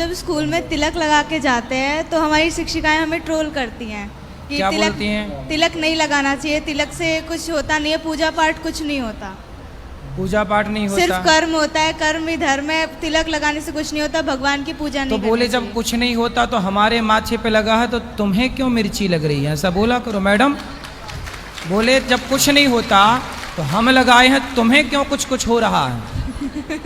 जब स्कूल में तिलक लगा के जाते हैं तो हमारी शिक्षिकाएं हमें ट्रोल करती हैं कि क्या तिलक बोलती हैं? तिलक नहीं लगाना चाहिए, तिलक से कुछ होता नहीं है, पूजा पाठ कुछ नहीं होता, पूजा पाठ नहीं सिर्फ होता। कर्म होता है, कर्म ही धर्म है, तिलक लगाने से कुछ नहीं होता, भगवान की पूजा तो नहीं बोले करनी जब चाहिए। कुछ नहीं होता तो हमारे माथे पे लगा है तो तुम्हें क्यों मिर्ची लग रही है, ऐसा बोला करो मैडम। बोले जब कुछ नहीं होता तो हम लगाए हैं, तुम्हें क्यों कुछ कुछ हो रहा है।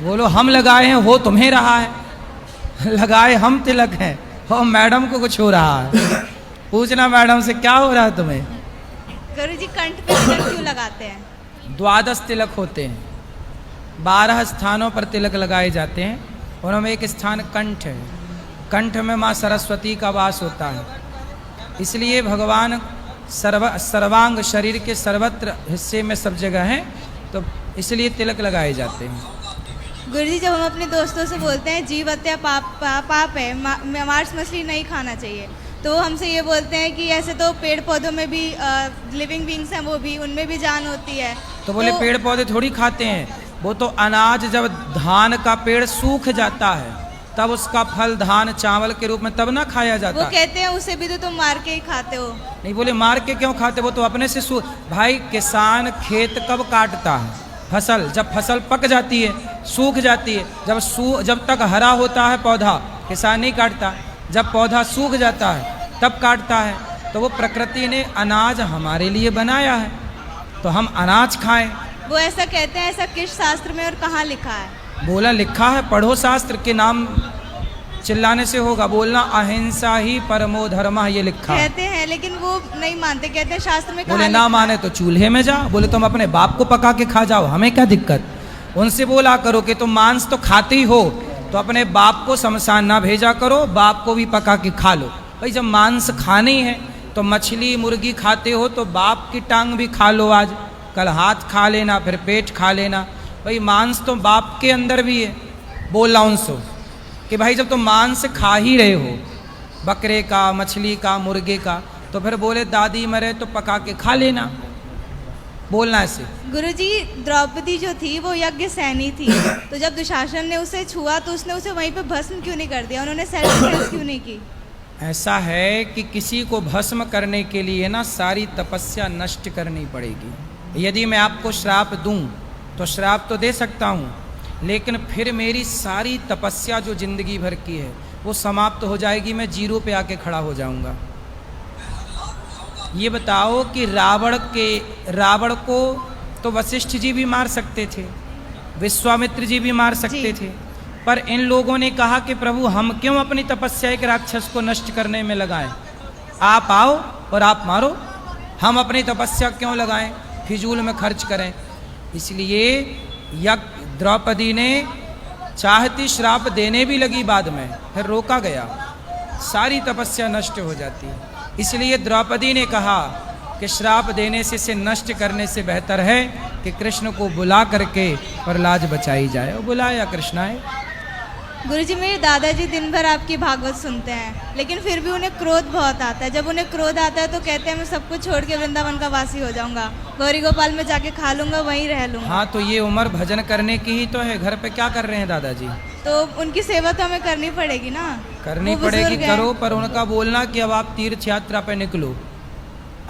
बोलो हम लगाए हैं, हो तुम्हें रहा है। लगाए हम तिलक हैं और मैडम को कुछ हो रहा है। पूछना मैडम से क्या हो रहा है तुम्हें। गुरुजी कंठ पे तिलक क्यों लगाते हैं? 12 तिलक होते हैं, 12 स्थानों पर तिलक लगाए जाते हैं और हम एक स्थान कंठ है। कंठ में माँ सरस्वती का वास होता है, इसलिए भगवान सर्वांग शरीर के सर्वत्र हिस्से में सब जगह हैं, तो इसलिए तिलक लगाए जाते हैं। गुरुजी जब हम अपने दोस्तों से बोलते हैं जीव हत्या पाप है, मांस मछली नहीं खाना चाहिए, तो वो हमसे ये बोलते हैं कि ऐसे तो पेड़ पौधों में भी लिविंग बींग्स हैं, वो भी उनमें भी जान होती है। तो बोले पेड़ पौधे थोड़ी खाते हैं, वो तो अनाज जब धान का पेड़ सूख जाता है तब उसका फल धान चावल के रूप में तब ना खाया जाता। वो कहते हैं उसे भी तो तुम मार के ही खाते हो। नहीं, बोले मार के क्यों खाते, वो तो अपने से भाई किसान खेत कब काटता है, फसल जब फसल पक जाती है, सूख जाती है, जब तक हरा होता है पौधा किसान नहीं काटता, जब पौधा सूख जाता है तब काटता है। तो वो प्रकृति ने अनाज हमारे लिए बनाया है तो हम अनाज खाएं। वो ऐसा कहते हैं, ऐसा किस शास्त्र में और कहाँ लिखा है? बोला लिखा है, पढ़ो शास्त्र के नाम चिल्लाने से होगा, बोलना अहिंसा ही परमो धर्मः, ये लिखा है। कहते हैं लेकिन वो नहीं मानते, कहते हैं शास्त्र में कहाँ बोले लिखा ना है? माने तो चूल्हे में जा, बोले तुम अपने बाप को पका के खा जाओ, हमें क्या दिक्कत। उनसे बोला करो कि तुम मांस तो खाते ही हो तो अपने बाप को शमशान ना भेजा करो, बाप को भी पका के खा लो। भाई जब मांस खानी है तो मछली मुर्गी खाते हो तो बाप की टांग भी खा लो, आज कल हाथ खा लेना, फिर पेट खा लेना। भाई मांस तो बाप के अंदर भी है। बोला उनसे कि भाई जब तुम मांस खा ही रहे हो, बकरे का, मछली का, मुर्गे का, तो फिर बोले दादी मरे तो पका के खा लेना। बोलना ऐसे। गुरुजी द्रौपदी जो थी वो यज्ञ सैनी थी, तो जब दुशासन ने उसे छुआ तो उसने उसे वहीं पे भस्म क्यों नहीं कर दिया, उन्होंने सेल्फ डिफेंस क्यों नहीं की? ऐसा है कि किसी को भस्म करने के लिए ना सारी तपस्या नष्ट करनी पड़ेगी। यदि मैं आपको श्राप दूं तो श्राप तो दे सकता हूं, लेकिन फिर मेरी सारी तपस्या जो जिंदगी भर की है वो समाप्त हो जाएगी, मैं जीरो पे आके खड़ा हो जाऊंगा। ये बताओ कि रावण को तो वशिष्ठ जी भी मार सकते थे, विश्वामित्र जी भी मार सकते थे, पर इन लोगों ने कहा कि प्रभु हम क्यों अपनी तपस्या एक राक्षस को नष्ट करने में लगाएं, आप आओ और आप मारो, हम अपनी तपस्या क्यों लगाएं, फिजूल में खर्च करें। इसलिए द्रौपदी ने चाहती श्राप देने भी लगी, बाद में फिर रोका गया, सारी तपस्या नष्ट हो जाती। इसलिए द्रौपदी ने कहा कि श्राप देने से नष्ट करने से बेहतर है कि कृष्ण को बुला करके और लाज बचाई जाए। और बुलाया कृष्ण आए। गुरुजी मेरे दादाजी दिन भर आपकी भागवत सुनते हैं, लेकिन फिर भी उन्हें क्रोध बहुत आता है। जब उन्हें क्रोध आता है तो कहते हैं मैं सब कुछ छोड़ के वृंदावन का वासी हो जाऊंगा, गौरी गोपाल में जाके खा लूंगा, वहीं रह लूंगा। हाँ तो ये उम्र भजन करने की ही तो है, घर पे क्या कर रहे हैं दादाजी? तो उनकी सेवा तो हमें करनी पड़ेगी ना। करनी पड़ेगी, करो, पर उनका बोलना कि अब आप तीर्थ यात्रा पे निकलो,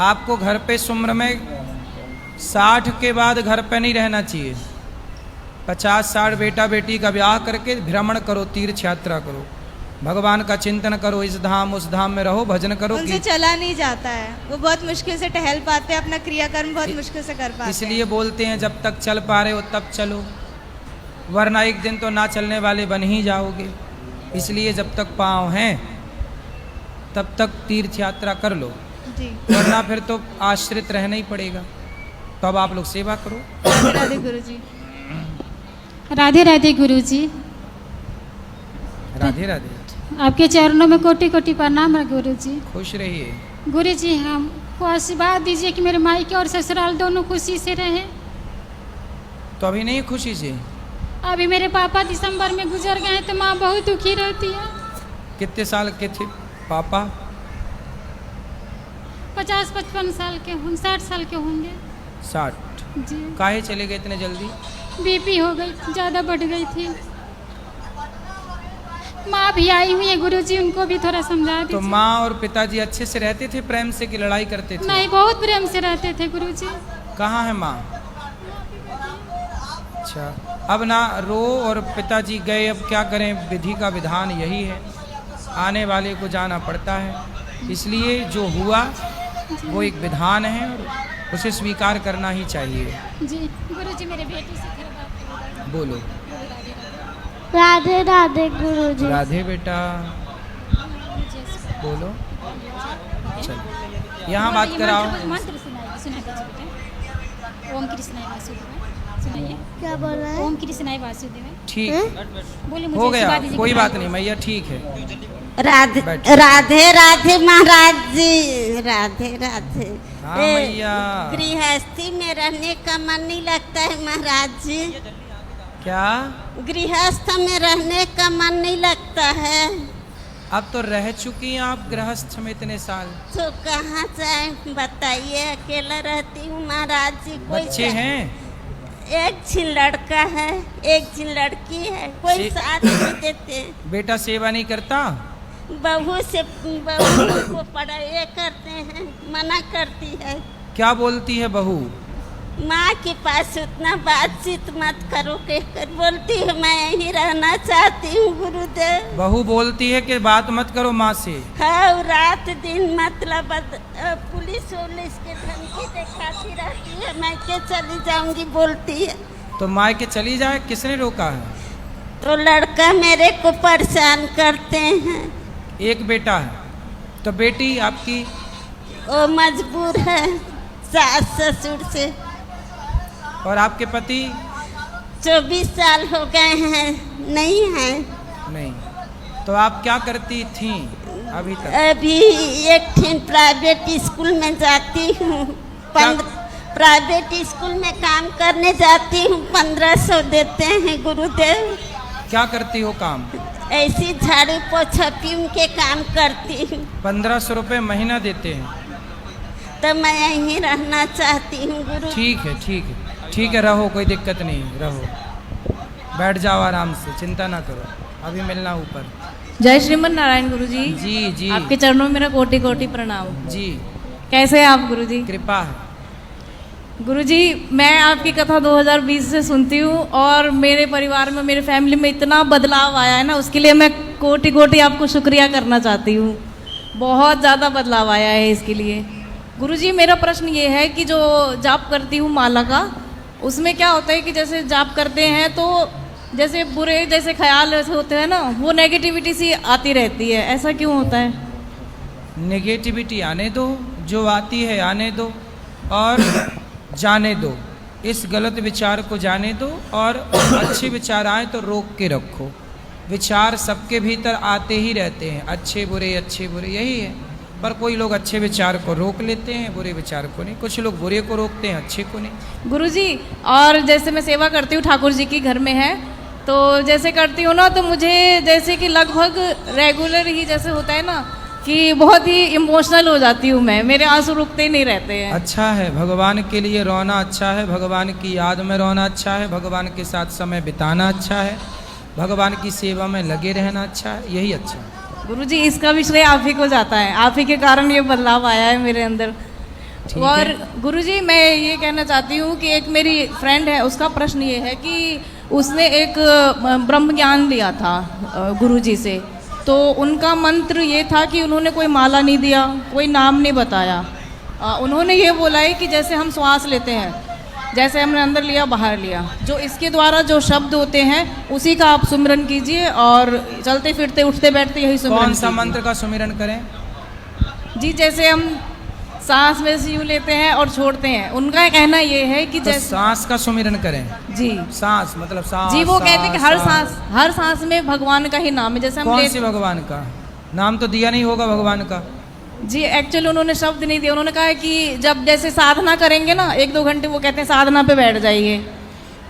आपको घर पे इस उम्र में 60 के बाद घर पे नहीं रहना चाहिए। 50-60 बेटा बेटी का ब्याह करके भ्रमण करो, तीर्थ यात्रा करो, भगवान का चिंतन करो, इस धाम उस धाम में रहो, भजन करो। उनसे चला नहीं जाता है, वो बहुत मुश्किल से टहल पाते हैं, अपना क्रियाकर्म बहुत मुश्किल से कर पाते हैं। इसलिए बोलते हैं जब तक चल पा रहे हो तब चलो, वरना एक दिन तो ना चलने वाले बन ही जाओगे। इसलिए जब तक पाँव हैं तब तक तीर्थ यात्रा कर लो जी, वरना फिर तो आश्रित रहना ही पड़ेगा। तो अब आप लोग सेवा करो। राधे राधे गुरुजी। राधे राधे गुरुजी। राधे राधे। आपके चरणों में कोटि कोटि प्रणाम है गुरुजी। खुश रहिए। गुरुजी हमको आशीर्वाद दीजिए कि मेरे मायके और ससुराल दोनों खुशी से रहें। तो अभी नहीं खुशी से? अभी मेरे पापा दिसंबर में गुजर गए हैं तो माँ बहुत दुखी रहती है। कितने साल के थे पापा? 50-55 साल के होंगे, 60 साल के होंगे। 60? जी। काहे चले गए इतने जल्दी? बीपी हो गई, ज़्यादा बढ़ गई थी। माँ भी आई हुई है गुरुजी, उनको भी थोड़ा समझा तो दीजिए। माँ और पिताजी अच्छे से रहते थे प्रेम से कि लड़ाई करते थे? नहीं, बहुत प्रेम से रहते थे गुरुजी। कहाँ है माँ? अच्छा, अब ना रो, और पिताजी गए, अब क्या करें, विधि का विधान यही है, आने वाले को जाना पड़ता है। इसलिए जो हुआ वो एक विधान है और उसे स्वीकार करना ही चाहिए। जी गुरुजी, मेरे बेटे से थोड़ा बात करो। बोलो। राधे राधे गुरुजी। राधे बेटा, बोलो। चलो यहाँ बात कराओ। मंत्र सुनाइए बेटा। ओम कृष्णाय वासुदेवाय, सुनाइए। क्या बोल रहे हैं? ओम कृष्णाय वासुदेवाय। ठीक, बोले हो मुझे गया, सुबह दीजिए। कोई बात नहीं मैया, ठीक है। राधे बैठ। राधे राधे महाराज जी, राधे राधे। हाँ ए, मैया। गृहस्थी में रहने का मन नहीं लगता है महाराज जी। क्या? गृहस्थ में रहने का मन नहीं लगता है। अब तो रह चुकी हैं आप गृहस्थ में इतने साल। तो कहाँ जाए बताइए, अकेला रहती हूँ महाराज जी। कोई बच्चे हैं? एक झिन लड़का है, एक झिन लड़की है, कोई साथ नहीं देते। बेटा सेवा नहीं करता? बहू को पढ़ाई करते हैं, मना करती है। क्या बोलती है बहू? माँ के पास उतना बातचीत मत करो कहकर बोलती है, मैं यहीं रहना चाहती हूँ गुरुदेव। बहू बोलती है कि बात मत करो माँ से? हाँ, रात दिन मतलब पुलिस के धमकी दिखाती रहती है, मैं के चली जाऊंगी बोलती है। तो मायके चली जाए, किसने रोका है? तो लड़का मेरे को परेशान करते हैं। एक बेटा है, तो बेटी आपकी? वो मजबूर है सास ससुर से। और आपके पति? 24 साल हो गए हैं, नहीं है। नहीं। तो आप क्या करती थी अभी तक? अभी एक प्राइवेट स्कूल में जाती हूँ। प्राइवेट स्कूल में काम करने जाती हूँ, 1500 देते हैं गुरुदेव। क्या करती हो काम? ऐसी झाड़ू पोछा पीऊँ के काम करती हूँ। 1500 रुपये महीना देते हैं? तो मैं यहीं रहना चाहती हूँ गुरु। ठीक है, ठीक है, ठीक है, रहो, कोई दिक्कत नहीं, रहो, बैठ जाओ आराम से, चिंता ना करो, अभी मिलना ऊपर। जय श्रीमन नारायण गुरुजी। जी जी। आपके चरणों में मेरा कोटि कोटि प्रणाम। जी। कैसे हैं आप गुरुजी? कृपा है। गुरुजी, मैं आपकी कथा 2020 से सुनती हूँ और मेरे परिवार में, मेरे फैमिली में इतना बदलाव आया है ना, उसके लिए मैं कोटि कोटि आपको शुक्रिया करना चाहती हूँ। बहुत ज़्यादा बदलाव आया है इसके लिए। गुरुजी, मेरा प्रश्न ये है कि जो जाप करती हूँ माला का, उसमें क्या होता है कि जैसे जाप करते हैं तो जैसे बुरे जैसे ख्याल होते हैं ना, वो नेगेटिविटी सी आती रहती है, ऐसा क्यों होता है? नेगेटिविटी आने दो, जो आती है आने दो और जाने दो। इस गलत विचार को जाने दो और अच्छे विचार आए तो रोक के रखो। विचार सबके भीतर आते ही रहते हैं, अच्छे बुरे यही है। पर कोई लोग अच्छे विचार को रोक लेते हैं, बुरे विचार को नहीं। कुछ लोग बुरे को रोकते हैं, अच्छे को नहीं। गुरुजी, और जैसे मैं सेवा करती हूँ, ठाकुर जी की घर में है, तो जैसे करती हूँ ना, तो मुझे जैसे कि लगभग रेगुलर ही जैसे होता है ना कि बहुत ही इमोशनल हो जाती हूँ मैं, मेरे आंसू रुकते ही नहीं रहते हैं। अच्छा है, भगवान के लिए रोना अच्छा है, भगवान की याद में रोना अच्छा है, भगवान के साथ समय बिताना अच्छा है, भगवान की सेवा में लगे रहना अच्छा है, यही अच्छा है। गुरुजी, इसका भी श्रेय आप ही को जाता है, आप ही के कारण ये बदलाव आया है मेरे अंदर। और गुरुजी, मैं ये कहना चाहती हूँ कि एक मेरी फ्रेंड है, उसका प्रश्न ये है कि उसने एक ब्रह्म ज्ञान लिया था गुरुजी से, तो उनका मंत्र ये था कि उन्होंने कोई माला नहीं दिया, कोई नाम नहीं बताया। उन्होंने ये बोला है कि जैसे हम श्वास लेते हैं, जैसे हमने अंदर लिया बाहर लिया, जो इसके द्वारा जो शब्द होते हैं उसी का आप सुमिरन कीजिए और चलते फिरते उठते बैठते यही सुमिरन। कौन सा मंत्र का सुमिरन करें? जी, जैसे हम सांस में से यूँ लेते हैं और छोड़ते हैं, उनका कहना ये है कि तो जैसे सांस का सुमिरन करें। जी, सांस मतलब सांस। जी, वो कहते हैं कि हर सांस में भगवान का ही नाम है। जैसे हम कौन से भगवान का नाम? तो दिया नहीं होगा भगवान का। जी, एक्चुअली उन्होंने शब्द नहीं दिया, उन्होंने कहा है कि जब जैसे साधना करेंगे ना 1-2 घंटे, वो कहते हैं साधना पे बैठ जाइए।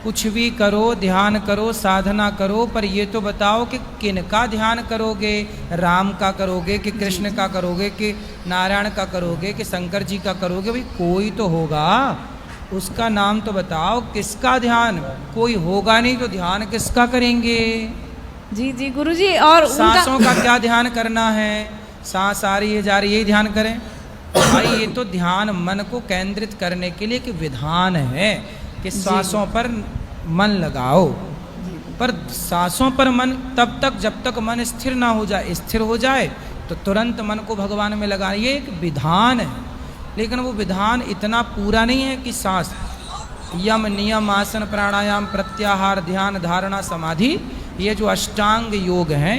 कुछ भी करो, ध्यान करो, साधना करो, पर ये तो बताओ कि किनका ध्यान करोगे? राम का करोगे कि कृष्ण का करोगे कि नारायण का करोगे कि शंकर जी का करोगे? भाई कोई तो होगा, उसका नाम तो बताओ। किसका ध्यान? कोई होगा नहीं तो ध्यान किसका करेंगे? जी जी गुरुजी। और सांसों का क्या ध्यान करना है? सांस आ रही है जा रही है, यही ध्यान करें भाई। ये तो ध्यान मन को केंद्रित करने के लिए एक विधान है कि सांसों पर मन लगाओ। पर सांसों पर मन तब तक जब तक मन स्थिर ना हो जाए। स्थिर हो जाए तो तुरंत मन को भगवान में लगाना, ये एक विधान है। लेकिन वो विधान इतना पूरा नहीं है कि सांस यम नियम आसन प्राणायाम प्रत्याहार ध्यान धारणा समाधि, ये जो अष्टांग योग हैं